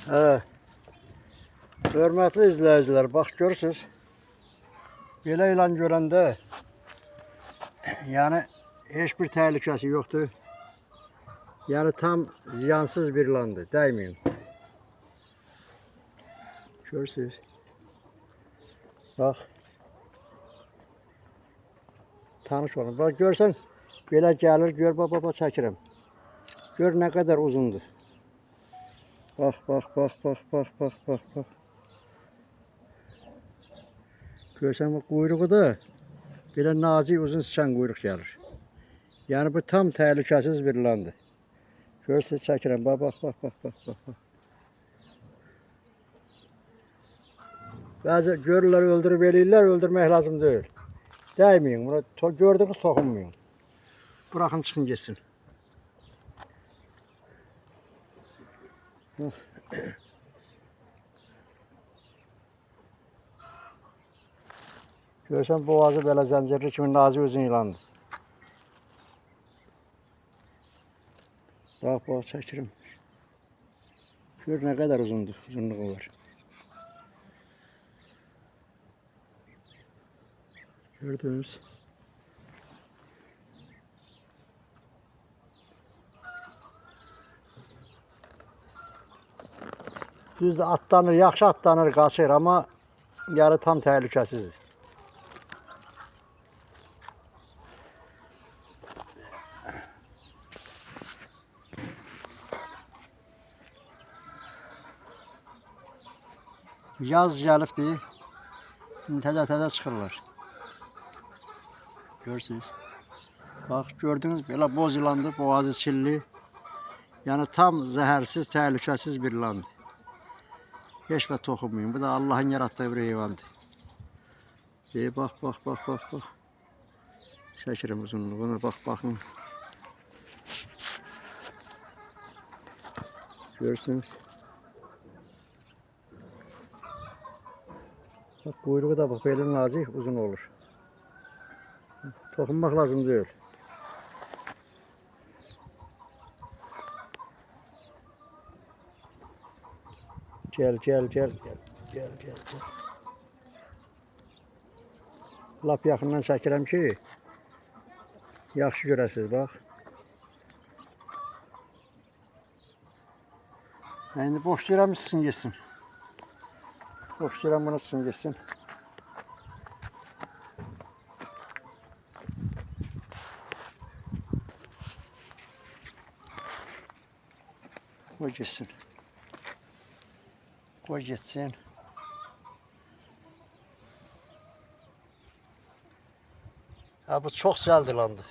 Evet. Hörmətli izləyicilər, bax görürsünüz. Belə ilan görəndə, yəni heç bir təhlükəsi yoxdur. Yəni tam ziyansız bir ilandır, dəyməyin. Görürsünüz. Bax. Tanış olun. Bax görsən, belə gəlir, gör, baba çəkirəm. Gör nə qədər uzundur. Bax, bax, bax, bax, bax, bax, bax, bax. Görsən bu quyruğu da belə nazik uzun sıçan quyruq gəlir. Yəni bu tam təhlükəsiz bir ilandır. Görürsünüz çəkirəm. Bax, bax, bax, bax, bax, bax, bax. Bəzi görürlər, öldürüb eləyirlər, öldürmək lazım deyil. Dəyməyin, buna gördüyünüz toxunmayın. Bırakın çıxın geçsin. Görsən boğazı belə zəncirli kimi nazik uzun ilandır. Bax, bax çəkirim. Gör nə qədər uzundur, uzunluğu var. Gördünüz. Düzdür, atlanır, yaxşı atlanır, qaçır, amma yarı tam təhlükəsizdir. Yaz gəlibdir, təzə-təzə çıxırlar. Görürsünüz. Bax, gördünüz, belə boz ilandır, boğazı çilli. Yəni tam zəhərsiz, təhlükəsiz bir ilandır. Heç və toxunmayın. Bu da Allah'ın yarattığı bir heyvandır. Bax, bax, bax, bax, bax. Çəkirim uzunluğunu, bax, baxın. Görürsünüz. Bax, quyruğu da bax, belə nazik, uzun olur. Toxunmaq lazım deyil. Gel, gel, gel, gel, gel, gel, gel. Lap yaxından çəkirəm ki, yaxşı görəsiniz, bax. İndi boşlayıram, sizin geçsin. Boşlayıram, bunu sizin geçsin. Koy geçsin. Koy geçsin. Ha, bu çok cəld ilandı.